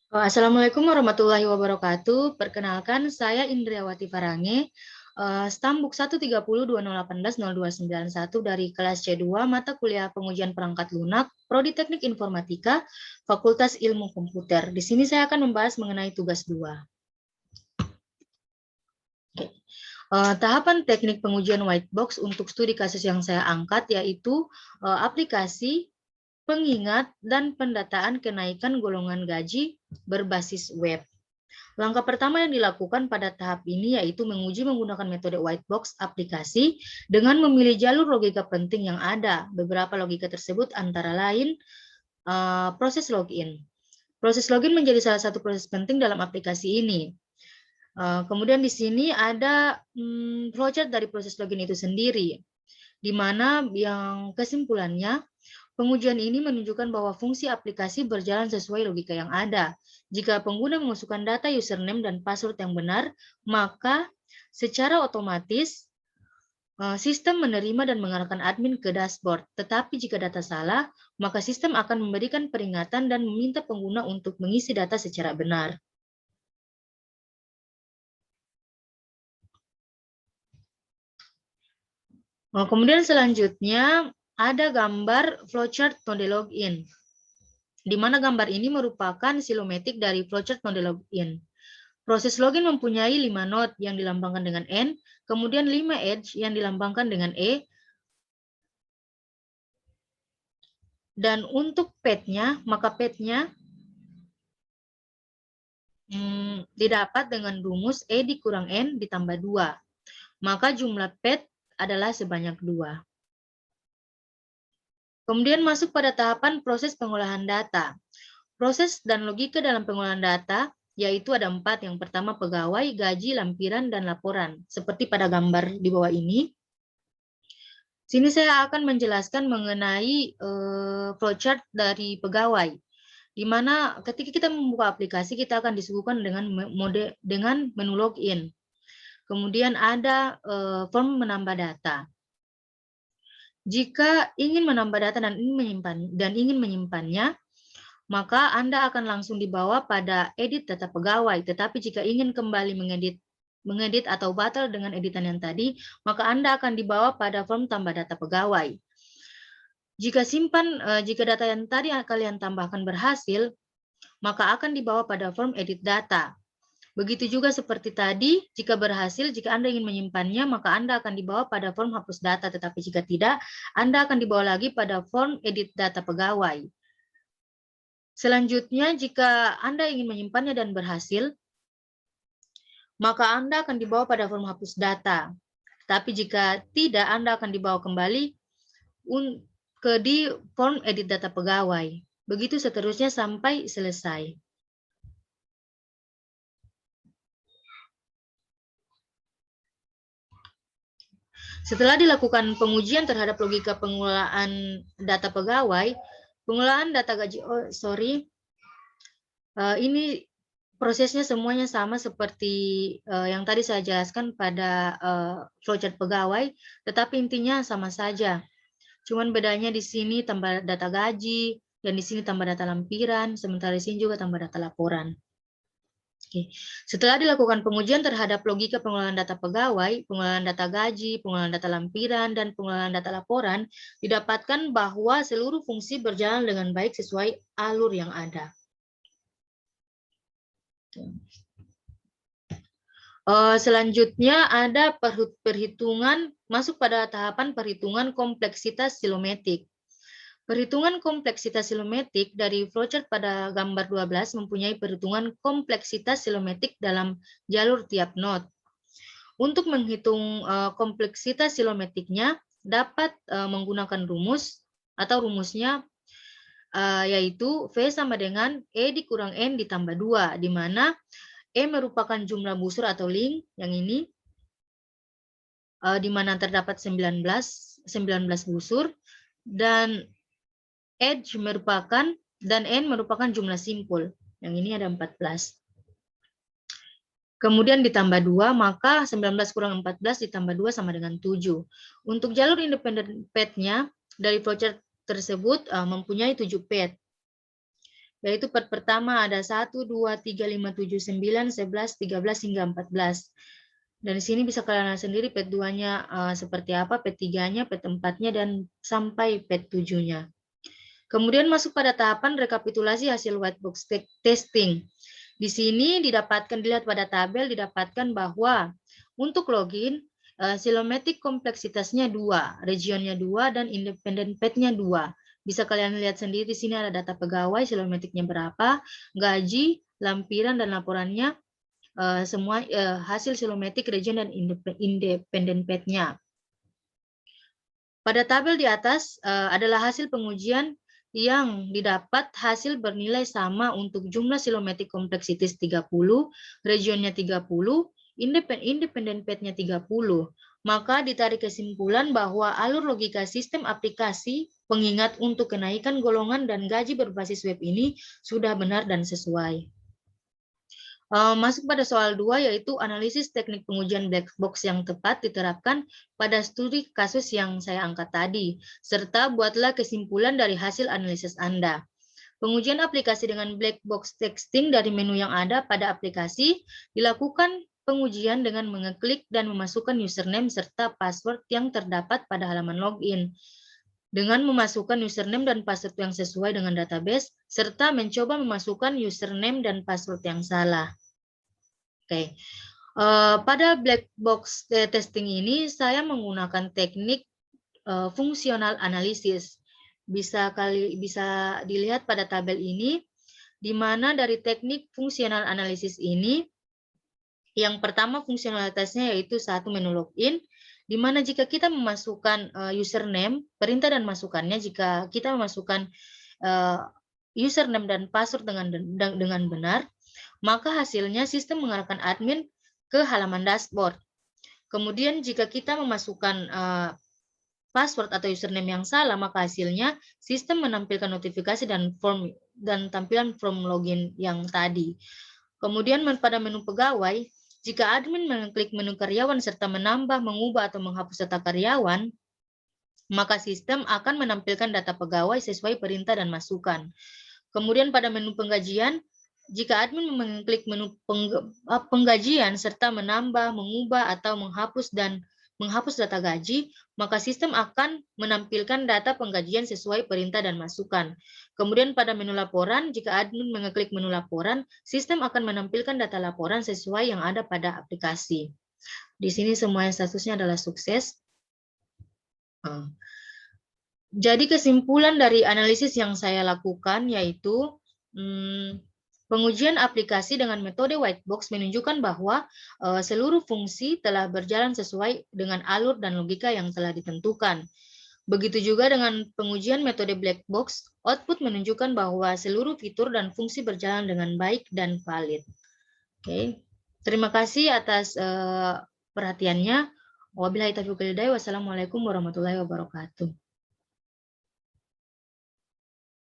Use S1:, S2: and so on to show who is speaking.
S1: Assalamualaikum warahmatullahi wabarakatuh. Perkenalkan, saya Indriawati Farange, Stambuk 13020180291 dari kelas C2 mata kuliah pengujian perangkat lunak, Prodi Teknik Informatika, Fakultas Ilmu Komputer. Di sini saya akan membahas mengenai tugas 2. Tahapan teknik pengujian white box untuk studi kasus yang saya angkat yaitu aplikasi, pengingat, dan pendataan kenaikan golongan gaji berbasis web. Langkah pertama yang dilakukan pada tahap ini yaitu menguji menggunakan metode white box aplikasi dengan memilih jalur logika penting yang ada. Beberapa logika tersebut antara lain proses login. Proses login menjadi salah satu proses penting dalam aplikasi ini. Kemudian di sini ada flowchart dari proses login itu sendiri, di mana yang kesimpulannya pengujian ini menunjukkan bahwa fungsi aplikasi berjalan sesuai logika yang ada. Jika pengguna memasukkan data username dan password yang benar, maka secara otomatis sistem menerima dan mengarahkan admin ke dashboard. Tetapi jika data salah, maka sistem akan memberikan peringatan dan meminta pengguna untuk mengisi data secara benar. Kemudian selanjutnya ada gambar flowchart node login, di mana gambar ini merupakan silometik dari flowchart node login. Proses login mempunyai 5 node yang dilambangkan dengan N, kemudian 5 edge yang dilambangkan dengan E, dan untuk path-nya, maka path-nya didapat dengan rumus E dikurang N ditambah 2. Maka jumlah path adalah sebanyak 2. Kemudian masuk pada tahapan proses pengolahan data. Proses dan logika dalam pengolahan data yaitu ada 4. Yang pertama pegawai, gaji, lampiran, dan laporan. Seperti pada gambar di bawah ini. Sini saya akan menjelaskan mengenai flowchart dari pegawai, di mana ketika kita membuka aplikasi kita akan disuguhkan dengan menu login. Kemudian ada form menambah data. Jika ingin menambah data dan ingin menyimpannya, maka Anda akan langsung dibawa pada edit data pegawai. Tetapi jika ingin kembali mengedit atau batal dengan editan yang tadi, maka Anda akan dibawa pada form tambah data pegawai. Jika data yang tadi kalian tambahkan berhasil, maka akan dibawa pada form edit data. Begitu juga seperti tadi, jika berhasil, jika Anda ingin menyimpannya, maka Anda akan dibawa pada form hapus data. Tetapi jika tidak, Anda akan dibawa lagi pada form edit data pegawai. Selanjutnya, jika Anda ingin menyimpannya dan berhasil, maka Anda akan dibawa pada form hapus data. Tapi jika tidak, Anda akan dibawa kembali di form edit data pegawai. Begitu seterusnya sampai selesai. Setelah dilakukan pengujian terhadap logika pengelolaan data pegawai, pengolahan data gaji, ini prosesnya semuanya sama seperti yang tadi saya jelaskan pada flowchart pegawai, tetapi intinya sama saja. Cuman bedanya di sini tambah data gaji, dan di sini tambah data lampiran, sementara di sini juga tambah data laporan. Oke. Setelah dilakukan pengujian terhadap logika pengelolaan data pegawai, pengelolaan data gaji, pengelolaan data lampiran, dan pengelolaan data laporan, didapatkan bahwa seluruh fungsi berjalan dengan baik sesuai alur yang ada. Selanjutnya ada perhitungan, masuk pada tahapan perhitungan kompleksitas silometik. Perhitungan kompleksitas silometik dari flowchart pada gambar 12 mempunyai perhitungan kompleksitas silometik dalam jalur tiap node. Untuk menghitung kompleksitas silometiknya dapat menggunakan rumus atau rumusnya yaitu V sama dengan E dikurang N ditambah 2, di mana E merupakan jumlah busur atau link yang ini, di mana terdapat 19 busur, dan edge dan N merupakan jumlah simpul. Yang ini ada 14. Kemudian ditambah 2, maka 19 kurang 14 ditambah 2 sama dengan 7. Untuk jalur independen path-nya dari flowchart tersebut mempunyai 7 path. yaitu part pertama ada 1, 2, 3, 5, 7, 9, 11, 13, hingga 14. Dan di sini bisa kalian lihat sendiri pet 2-nya seperti apa, pet 3-nya, pet 4-nya, dan sampai pet 7-nya. Kemudian masuk pada tahapan rekapitulasi hasil white box testing. Di sini dilihat pada tabel, didapatkan bahwa untuk login, silometric kompleksitasnya 2, regionnya 2, dan independent pet-nya 2. Bisa kalian lihat sendiri di sini ada data pegawai, silometriknya berapa, gaji, lampiran, dan laporannya, semua hasil silometrik, region, dan independent pet-nya. Pada tabel di atas adalah hasil pengujian yang didapat hasil bernilai sama untuk jumlah silometric complexities 30, regionnya 30, independent pet-nya 30. Maka ditarik kesimpulan bahwa alur logika sistem aplikasi pengingat untuk kenaikan golongan dan gaji berbasis web ini sudah benar dan sesuai. Masuk pada soal 2, yaitu analisis teknik pengujian black box yang tepat diterapkan pada studi kasus yang saya angkat tadi, serta buatlah kesimpulan dari hasil analisis Anda. Pengujian aplikasi dengan black box testing dari menu yang ada pada aplikasi dilakukan pengujian dengan mengeklik dan memasukkan username serta password yang terdapat pada halaman login. Dengan memasukkan username dan password yang sesuai dengan database, serta mencoba memasukkan username dan password yang salah. Oke, pada black box testing ini saya menggunakan teknik fungsional analisis. Bisa dilihat pada tabel ini, di mana dari teknik fungsional analisis ini, yang pertama fungsionalitasnya yaitu satu menu login, di mana jika kita memasukkan username, perintah dan masukannya, jika kita memasukkan username dan password dengan benar, maka hasilnya sistem mengarahkan admin ke halaman dashboard. Kemudian jika kita memasukkan password atau username yang salah, maka hasilnya sistem menampilkan notifikasi dan tampilan form login yang tadi. Kemudian pada menu pegawai, jika admin mengklik menu karyawan serta menambah, mengubah, atau menghapus data karyawan, maka sistem akan menampilkan data pegawai sesuai perintah dan masukan. Kemudian pada menu penggajian, jika admin mengklik menu penggajian serta menambah, mengubah, atau menghapus data gaji, maka sistem akan menampilkan data penggajian sesuai perintah dan masukan. Kemudian pada menu laporan, jika admin mengklik menu laporan, sistem akan menampilkan data laporan sesuai yang ada pada aplikasi. Di sini semua yang statusnya adalah sukses. Jadi kesimpulan dari analisis yang saya lakukan yaitu pengujian aplikasi dengan metode white box menunjukkan bahwa seluruh fungsi telah berjalan sesuai dengan alur dan logika yang telah ditentukan. Begitu juga dengan pengujian metode black box, output menunjukkan bahwa seluruh fitur dan fungsi berjalan dengan baik dan valid. Oke. Terima kasih atas perhatiannya. Wabillahi taufiq wal hidayah. Wassalamualaikum warahmatullahi wabarakatuh.